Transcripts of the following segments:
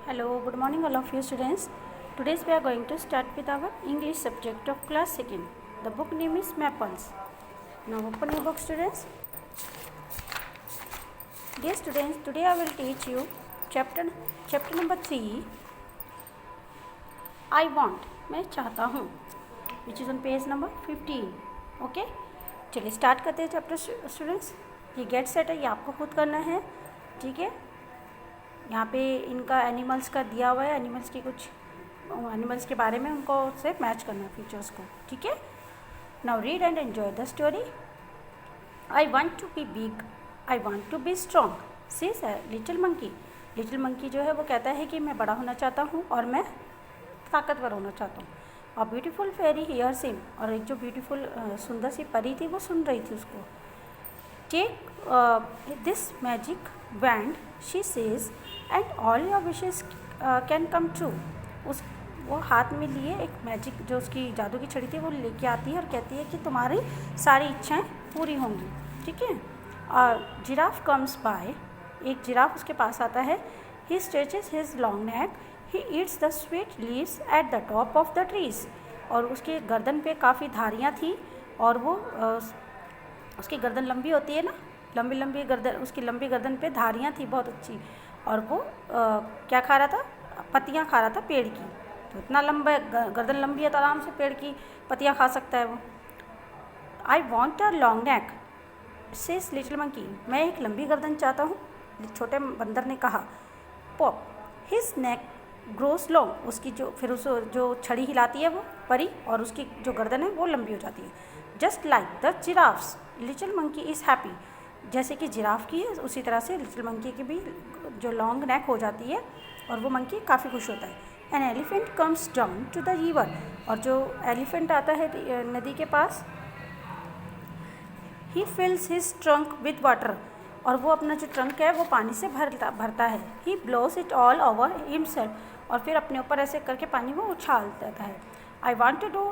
Hello, good morning all of you students. Today we are going to start with our English subject of class 2nd. The book name is Mapples. Now open your book students. Dear students, today I will teach you chapter number 3. I want, मैं चाहता हूँ, which is on page number 15. Okay? चलिए start करते हैं chapter students. ये get set है, ये आपको खुद करना है. ठीक है. यहाँ पे इनका एनिमल्स का दिया हुआ है, एनिमल्स के बारे में उनको से मैच करना है फीचर्स को. ठीक है. Now read and enjoy the story. I want to be big, I want to be strong, says little monkey. Little monkey जो है वो कहता है कि मैं बड़ा होना चाहता हूँ और मैं ताकतवर होना चाहता हूँ. और ब्यूटीफुल फेरी हियर्स हिम, और एक जो ब्यूटीफुल सुंदर सी परी थी वो सुन रही थी उसको. Take this magic wand, she says, and all your wishes can come true. वो हाथ में लिए एक मैजिक जो उसकी जादू की छड़ी थी वो लेके आती है और कहती है कि तुम्हारी सारी इच्छाएं पूरी होंगी. ठीक है. और जिराफ कम्स बाय, एक जिराफ उसके पास आता है. He stretches his long neck, he eats the sweet leaves at the top of the trees. और उसके गर्दन पे काफ़ी धारियाँ थी और वो उसकी गर्दन लंबी होती है ना, लंबी गर्दन, उसकी लंबी गर्दन पे धारियाँ थी बहुत अच्छी. और वो क्या खा रहा था? पत्तियाँ खा रहा था पेड़ की. तो इतना लंबा गर्दन लंबी है तो आराम से पेड़ की पत्तियाँ खा सकता है वो. I want a long neck, says little monkey, मैं एक लंबी गर्दन चाहता हूँ, छोटे बंदर ने कहा. Pop his neck grows long, उसकी जो छड़ी हिलाती है वो परी, और उसकी जो गर्दन है वो लंबी हो जाती है. Just like the giraffes, little monkey is happy, जैसे कि जिराफ की है उसी तरह से लिटिल मंकी की भी जो लॉन्ग नेक हो जाती है और वो मंकी काफ़ी खुश होता है. An elephant comes down to the river, और जो एलिफेंट आता है नदी के पास. He fills his trunk with water, और वो अपना जो ट्रंक है वो पानी से भरता है. He blows it all over himself, और फिर अपने ऊपर ऐसे करके पानी वो उछाल देता है. I want to do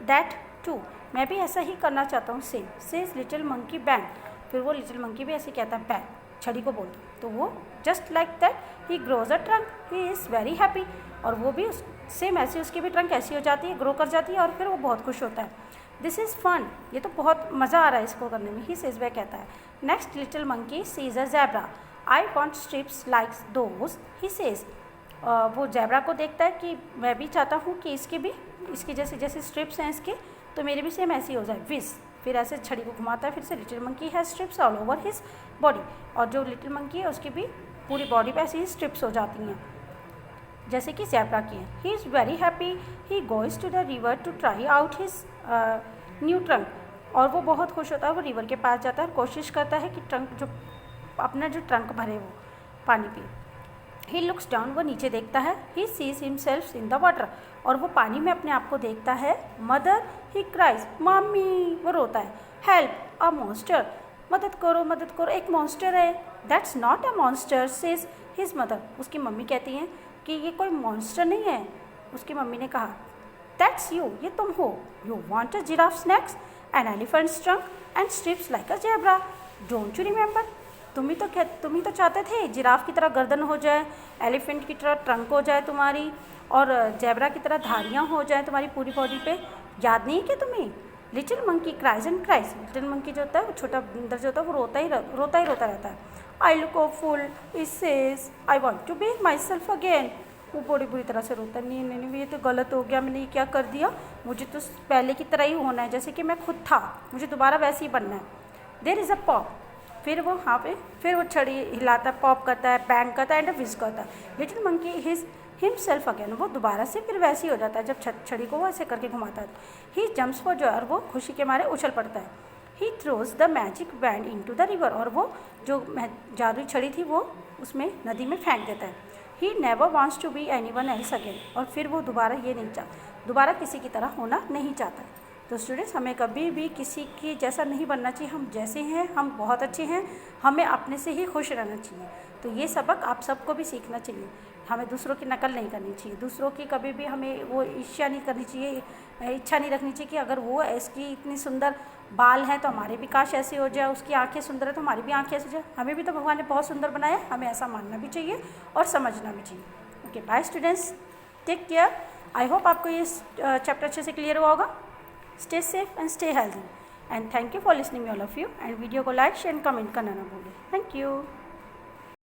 that too, मैं भी ऐसा ही करना चाहता हूँ, same, says little monkey bang. फिर वो लिटिल मंकी भी ऐसे कहता है बैंग, छड़ी को बोलता. तो वो just like that he grows a trunk, he is very happy, और वो भी सेम ऐसी उसकी भी ट्रंक ऐसी हो जाती है, ग्रो कर जाती है, और फिर वो बहुत खुश होता है. दिस इज़ फन, ये तो बहुत मज़ा आ रहा है इसको करने में, ही सेज, वह कहता है. Next little monkey sees a zebra, I want strips like those, he says. वो ज़ेब्रा को देखता है कि मैं भी चाहता हूँ कि इसकी जैसे स्ट्रिप्स हैं इसके, तो मेरे भी सेम ऐसी हो जाए. विस, फिर ऐसे छड़ी को घुमाता है फिर से. Little monkey has strips all over his body, और जो लिटिल मंकी है उसकी भी पूरी बॉडी पे ऐसी ही स्ट्रिप्स हो जाती हैं जैसे कि ज़ेब्रा की हैं. He is very happy, he goes to the river to try out his new trunk, और वो बहुत खुश होता है. वो रिवर के पास जाता है और कोशिश करता है कि अपना जो ट्रंक भरे वो पानी पे. ही लुक्स डाउन, वो नीचे देखता है. He sees himself in the water, और वो पानी में अपने आप को देखता है. मदर, ही क्राइज, मम्मी, वो रोता है. हेल्प, अ मॉन्स्टर, मदद करो, एक मॉन्स्टर है. That's not a monster, says his mother, उसकी मम्मी कहती हैं कि ये कोई मॉन्स्टर नहीं है. उसकी मम्मी ने कहा, दैट्स यू, ये तुम हो. You want a giraffe's neck, an elephant's trunk and stripes like a zebra, don't you remember. तुम ही तो चाहते थे जिराफ की तरह गर्दन हो जाए, एलिफेंट की तरह ट्रंक हो जाए तुम्हारी, और ज़ेब्रा की तरह धारियाँ हो जाए तुम्हारी पूरी बॉडी पे. याद नहीं क्या तुम्हें? Little monkey cries and cries, little monkey जो होता है वो छोटा बंदर जो होता है वो रोता रहता है. I look awful, it says, I want to be myself again. वो बड़ी बुरी तरह से रोता है. नहीं, ये तो गलत हो गया, मैंने ये क्या कर दिया, मुझे तो पहले की तरह ही होना है जैसे कि मैं खुद था, मुझे दोबारा वैसे ही बनना है. देयर इज़ अ पॉप, फिर वो वहाँ पे फिर वो छड़ी हिलाता है, पॉप करता है, बैंग करता है एंड विज करता है. लिटिल मंकी हिमसेल्फ अगेन, वो दोबारा से फिर वैसे ही हो जाता है जब छड़ी को वो ऐसे करके घुमाता है. ही जम्प्स फॉर जॉय, और वो खुशी के मारे उछल पड़ता है. He throws the magic band into the river, और वो जो जादुई छड़ी थी वो उसमें नदी में फेंक देता है. He never wants to be anyone else again, और फिर वो दोबारा किसी की तरह होना नहीं चाहता है. तो स्टूडेंट्स, हमें कभी भी किसी की जैसा नहीं बनना चाहिए. हम जैसे हैं हम बहुत अच्छे हैं, हमें अपने से ही खुश रहना चाहिए. तो ये सबक आप सबको भी सीखना चाहिए. हमें दूसरों की नकल नहीं करनी चाहिए, दूसरों की कभी भी हमें वो ईर्ष्या नहीं करनी चाहिए, इच्छा नहीं रखनी चाहिए कि अगर वो इसकी इतनी सुंदर बाल हैं तो हमारे भी काश ऐसे हो जाए, उसकी आंखें सुंदर है तो हमारी भी आंखें ऐसे हो जाए. हमें भी तो भगवान ने बहुत सुंदर बनाया, हमें ऐसा मानना भी चाहिए और समझना भी चाहिए. Okay bye students, take care. I hope आपको ये चैप्टर अच्छे से क्लियर हुआ होगा। Stay safe and stay healthy and thank you for listening all of you. And video को लाइक शेयर एंड कमेंट करना ना भूलें। Thank you.